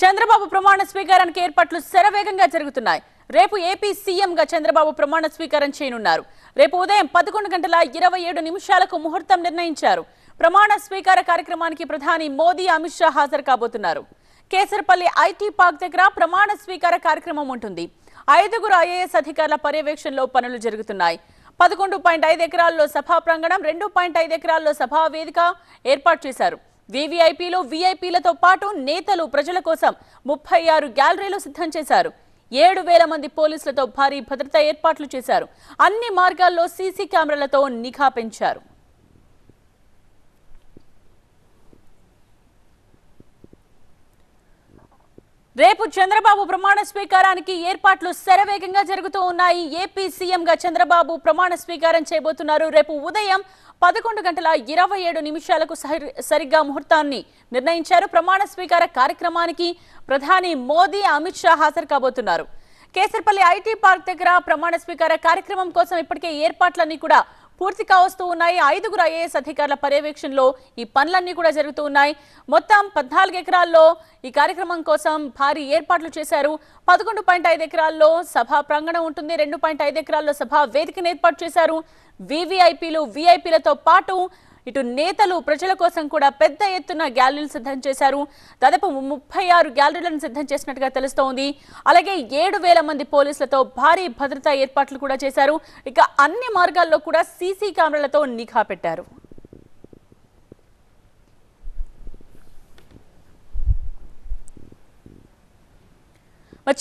చంద్రబాబు ప్రమాణ స్వీకారానికి ఏర్పాట్లు శరవేగంగా జరుగుతున్నాయి. రేపు ఏపీ సీఎంగా చంద్రబాబు ప్రమాణ స్వీకారం చేయనున్నారు. రేపు ఉదయం 11:27 ముహూర్తం నిర్ణయించారు. ప్రమాణ స్వీకార కార్యక్రమానికి ప్రధాని మోదీ, అమిత్ షా హాజరు కాబోతున్నారు. కేసరపల్లి ఐటీ పార్క్ దగ్గర ప్రమాణ స్వీకార కార్యక్రమం ఉంటుంది. 5 ఐఏఎస్ అధికారుల పర్యవేక్షణలో పనులు జరుగుతున్నాయి. 11.5 ఎకరాల్లో సభా ప్రాంగణం, 2.5 ఎకరాల్లో సభా వేదిక ఏర్పాటు చేశారు. వీవీఐపీలు, వీఐపీలతో పాటు నేతలు ప్రజల కోసం 36 గ్యాలరీలు సిద్ధం చేశారు. 7,000 మంది పోలీసులతో భారీ భద్రతా ఏర్పాట్లు చేశారు. అన్ని మార్గాల్లో సీసీ కెమెరాలతో నిఘా పెంచారు. రేపు చంద్రబాబు ప్రమాణ స్వీకారానికి ఏర్పాట్లు శరవేగంగా జరుగుతూ ఉన్నాయి. ఏపీ సీఎంగా చంద్రబాబు ప్రమాణ స్వీకారం చేయబోతున్నారు. రేపు ఉదయం 11:27 సరిగ్గా ముహూర్తాన్ని నిర్ణయించారు. ప్రమాణ స్వీకార కార్యక్రమానికి ప్రధాని మోదీ, అమిత్ షా హాజరు కాబోతున్నారు. కేసరపల్లి ఐటీ పార్క్ దగ్గర ప్రమాణ స్వీకార కార్యక్రమం కోసం ఇప్పటికే ఏర్పాట్లన్నీ కూడా పూర్తి కావస్తూ ఉన్నాయి. 5 ఐఏఎస్ అధికారుల పర్యవేక్షణలో ఈ పనులన్నీ కూడా జరుగుతూ ఉన్నాయి. మొత్తం 14 ఎకరాల్లో ఈ కార్యక్రమం కోసం భారీ ఏర్పాట్లు చేశారు. 11.5 ఎకరాల్లో సభా ప్రాంగణం ఉంటుంది. 2.5 ఎకరాల్లో సభా వేదికను ఏర్పాటు చేశారు. వీవీఐపీలు, వీఐపీలతో పాటు ఇటు నేతలు ప్రజల కోసం కూడా పెద్ద ఎత్తున గ్యాలరీలు సిద్ధం చేశారు. దాదాపు 36 గ్యాలరీలను సిద్ధం చేసినట్టుగా తెలుస్తోంది. అలాగే 7,000 మంది పోలీసులతో భారీ భద్రతా ఏర్పాట్లు కూడా చేశారు. ఇక అన్ని మార్గాల్లో కూడా సీసీ కెమెరాలతో నిఘా పెట్టారు.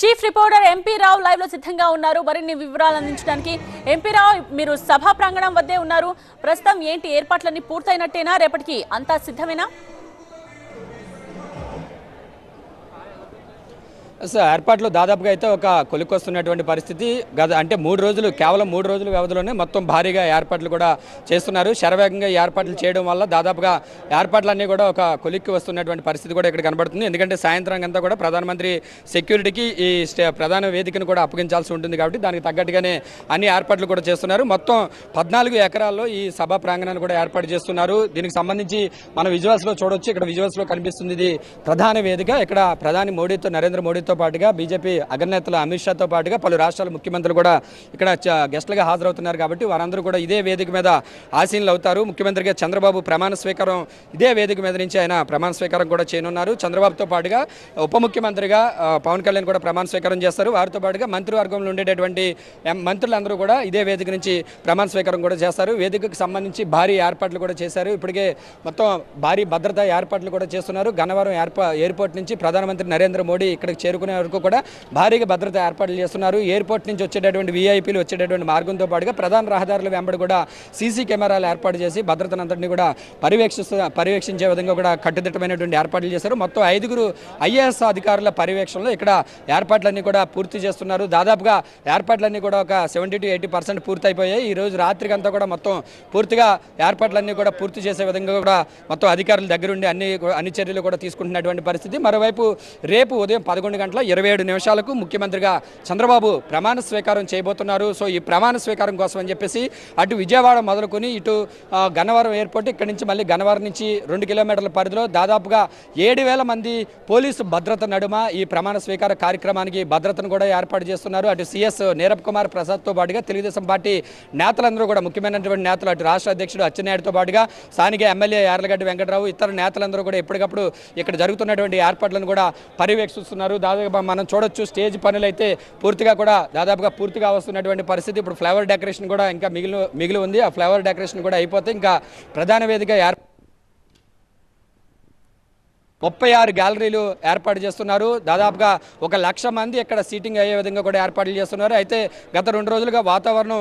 చీఫ్ రిపోర్టర్ ఎంపీ రావు లైవ్ లో సిద్ధంగా ఉన్నారు మరిన్ని వివరాలు అందించడానికి. ఎంపీ రావు, మీరు సభా ప్రాంగణం వద్దే ఉన్నారు. ప్రస్తుతం ఏంటి ఏర్పాట్లన్నీ పూర్తయినట్టేనా? రేపటికి అంతా సిద్ధమేనా? ఏర్పాట్లు దాదాపుగా అయితే ఒక కొలికొస్తున్నటువంటి పరిస్థితి. అంటే కేవలం 3 రోజుల వ్యవధిలోనే మొత్తం భారీగా ఏర్పాట్లు కూడా చేస్తున్నారు. శరవేగంగా ఏర్పాట్లు చేయడం వల్ల దాదాపుగా ఏర్పాట్లన్నీ కూడా ఒక కొలిక్కి వస్తున్నటువంటి పరిస్థితి కూడా ఇక్కడ కనబడుతుంది. ఎందుకంటే సాయంత్రం అంతా కూడా ప్రధానమంత్రి సెక్యూరిటీకి ఈ ప్రధాన వేదికను కూడా అప్పగించాల్సి ఉంటుంది కాబట్టి దానికి తగ్గట్టుగానే అన్ని ఏర్పాట్లు కూడా చేస్తున్నారు. మొత్తం 14 ఎకరాల్లో ఈ సభా ప్రాంగణాన్ని కూడా ఏర్పాటు చేస్తున్నారు. దీనికి సంబంధించి మనం విజువల్స్ లో చూడొచ్చు. ఇక్కడ విజువల్స్ లో కనిపిస్తుంది ఇది ప్రధాన వేదిక. ఇక్కడ ప్రధాని మోడీతో, నరేంద్ర మోడీతో పాటుగా బీజేపీ అగ్రనేతలు అమిత్ షాతో పాటుగా పలు రాష్ట్రాల ముఖ్యమంత్రులు కూడా ఇక్కడ గెస్టులుగా హాజరవుతున్నారు కాబట్టి వారందరూ కూడా ఇదే వేదిక మీద ఆసీనులు అవుతారు. ముఖ్యమంత్రిగా చంద్రబాబు ప్రమాణ స్వీకారం ఇదే వేదిక మీద నుంచి ఆయన ప్రమాణ స్వీకారం కూడా చేయనున్నారు. చంద్రబాబుతో పాటుగా ఉప ముఖ్యమంత్రిగా పవన్ కళ్యాణ్ కూడా ప్రమాణ స్వీకారం చేస్తారు. వారితో పాటుగా మంత్రివర్గంలో ఉండేటటువంటి మంత్రులందరూ కూడా ఇదే వేదిక నుంచి ప్రమాణ స్వీకారం కూడా చేస్తారు. వేదికకు సంబంధించి భారీ ఏర్పాట్లు కూడా చేశారు. ఇప్పటికే మొత్తం భారీ భద్రతా ఏర్పాట్లు కూడా చేస్తున్నారు. గన్నవరం ఎయిర్పోర్ట్ నుంచి ప్రధానమంత్రి నరేంద్ర మోడీ ఇక్కడికి చేరుకునే వరకు కూడా భారీగా భద్రత ఏర్పాట్లు చేస్తున్నారు. ఎయిర్పోర్ట్ నుంచి వచ్చేటటువంటి వీఐపీలు వచ్చేటటువంటి మార్గంతో పాటుగా ప్రధాన రహదారుల వెంబడి కూడా సీసీ కెమెరాలు ఏర్పాటు చేసి భద్రతనంతటిని కూడా పర్యవేక్షించే విధంగా కూడా కట్టుదిట్టమైనటువంటి ఏర్పాట్లు చేశారు. మొత్తం 5 ఐఏఎస్ అధికారుల పర్యవేక్షణలో ఇక్కడ ఏర్పాట్లన్నీ కూడా పూర్తి చేస్తున్నారు. దాదాపుగా ఏర్పాట్లన్నీ కూడా ఒక 70 to 80% పూర్తి అయిపోయాయి. ఈ రోజు రాత్రికంతా కూడా మొత్తం పూర్తిగా ఏర్పాట్లన్నీ కూడా పూర్తి చేసే విధంగా కూడా మొత్తం అధికారుల దగ్గరుండి అన్ని చర్యలు కూడా తీసుకుంటున్నటువంటి పరిస్థితి. మరోవైపు రేపు ఉదయం 11:27 ముఖ్యమంత్రిగా చంద్రబాబు ప్రమాణ స్వీకారం చేయబోతున్నారు. సో ఈ ప్రమాణ స్వీకారం కోసం అని చెప్పేసి అటు విజయవాడ మొదలుకొని ఇటు గన్నవరం ఎయిర్పోర్ట్, ఇక్కడి నుంచి మళ్ళీ గన్నవరం నుంచి 2 కిలోమీటర్ల పరిధిలో దాదాపుగా 7,000 మంది పోలీసు భద్రత నడుమ ఈ ప్రమాణ స్వీకార కార్యక్రమానికి భద్రతను కూడా ఏర్పాటు చేస్తున్నారు. అటు సిఎస్ నీరబ్ కుమార్ ప్రసాద్తో పాటుగా తెలుగుదేశం పార్టీ నేతలందరూ కూడా ముఖ్యమైనటువంటి నేతలు అటు రాష్ట్ర అధ్యక్షుడు అచ్చెన్నాయుడుతో పాటుగా స్థానిక ఎమ్మెల్యే యార్లగడ్డ వెంకటరావు, ఇతర నేతలందరూ కూడా ఎప్పటికప్పుడు ఇక్కడ జరుగుతున్నటువంటి ఏర్పాట్లను కూడా పర్యవేక్షిస్తున్నారు. దాదాపుగా మనం చూడొచ్చు స్టేజ్ పనులు అయితే దాదాపుగా పూర్తిగా వస్తున్నటువంటి పరిస్థితి. ఇప్పుడు ఫ్లవర్ డెకరేషన్ కూడా ఇంకా మిగిలి ఉంది. ఆ ఫ్లవర్ డెకరేషన్ కూడా అయిపోతే ఇంకా ప్రధాన వేదిక 36 గ్యాలరీలు ఏర్పాటు చేస్తున్నారు. దాదాపుగా 1,00,000 మంది ఇక్కడ సీటింగ్ అయ్యే విధంగా కూడా ఏర్పాట్లు చేస్తున్నారు. అయితే గత 2 రోజులుగా వాతావరణం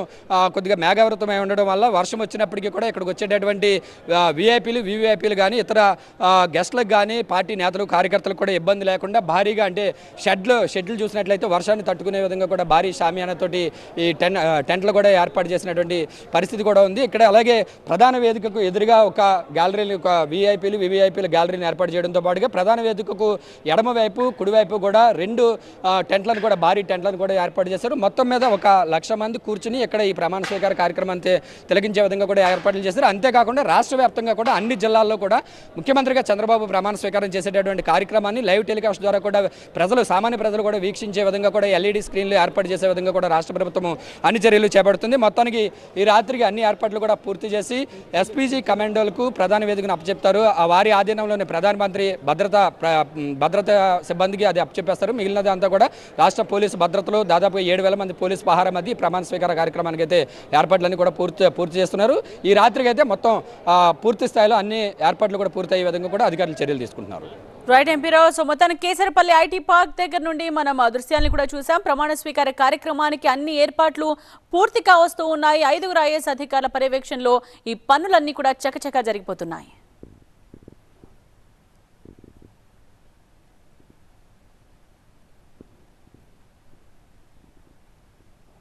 కొద్దిగా మేఘావృతమై ఉండడం వల్ల వర్షం వచ్చినప్పటికీ కూడా ఇక్కడికి వచ్చేటటువంటి వీఐపీలు, వీవీఐపీలు కానీ ఇతర గెస్టులకు కానీ పార్టీ నేతలు, కార్యకర్తలకు కూడా ఇబ్బంది లేకుండా భారీగా అంటే షెడ్లు చూసినట్లయితే వర్షాన్ని తట్టుకునే విధంగా కూడా భారీ షామియానాతోటి ఈ టెంట్లు కూడా ఏర్పాటు చేసినటువంటి పరిస్థితి కూడా ఉంది. ఇక్కడ అలాగే ప్రధాన వేదికకు ఎదురుగా ఒక గ్యాలరీలు, ఒక వీఐపీలు, వీవీఐపీల గ్యాలరీని ఏర్పాటు చేయడంతో పాటుగా ప్రధాన వేదికకు ఎడమవైపు కుడివైపు కూడా 2 టెంట్లను కూడా భారీ టెంట్లను కూడా ఏర్పాటు చేశారు. మొత్తం మీద 1,00,000 మంది కూర్చుని ఇక్కడ ఈ ప్రమాణ స్వీకార కార్యక్రమాన్ని తిలకించే విధంగా కూడా ఏర్పాట్లు చేశారు. అంతేకాకుండా రాష్ట్ర వ్యాప్తంగా కూడా అన్ని జిల్లాల్లో కూడా ముఖ్యమంత్రిగా చంద్రబాబు ప్రమాణ స్వీకారం చేసేటటువంటి కార్యక్రమాన్ని లైవ్ టెలికాస్ట్ ద్వారా కూడా సామాన్య ప్రజలు కూడా వీక్షించే విధంగా కూడా ఎల్ఈడి స్క్రీన్లు ఏర్పాటు చేసే విధంగా కూడా రాష్ట్ర ప్రభుత్వం అన్ని చర్యలు చేపడుతుంది. మొత్తానికి ఈ రాత్రికి అన్ని ఏర్పాట్లు కూడా పూర్తి చేసి ఎస్పీజీ కమాండోలకు ప్రధాన వేదికను అప్పచెప్తారు. ఆ వారి ఆధీనంలోని ప్రధానమంత్రి భద్రతా సిబ్బందికి అది అప్పచెప్పేస్తారు. మిగిలినది అంతా కూడా రాష్ట్ర పోలీసు భద్రతలో దాదాపు 7,000 మంది పోలీసు పహారా మధ్య ప్రమాణ స్వీకార కార్యక్రమానికి అయితే ఏర్పాట్లన్నీ కూడా పూర్తి చేస్తున్నారు. ఈ రాత్రికి అయితే మొత్తం పూర్తి స్థాయిలో అన్ని ఏర్పాట్లు కూడా పూర్తయ్యే విధంగా కూడా అధికారులు చర్యలు తీసుకుంటున్నారు. రైట్ ఎంపీరావు. సో మొత్తానికి కేసరపల్లి ఐటీ పార్క్ దగ్గర నుండి మనం ఆ దృశ్యాలను కూడా చూసాం. ప్రమాణ స్వీకార కార్యక్రమానికి అన్ని ఏర్పాట్లు పూర్తిగా వస్తూ ఉన్నాయి. 5 IAS అధికారుల పర్యవేక్షణలో ఈ పనులన్నీ కూడా చకచకా జరిగిపోతున్నాయి.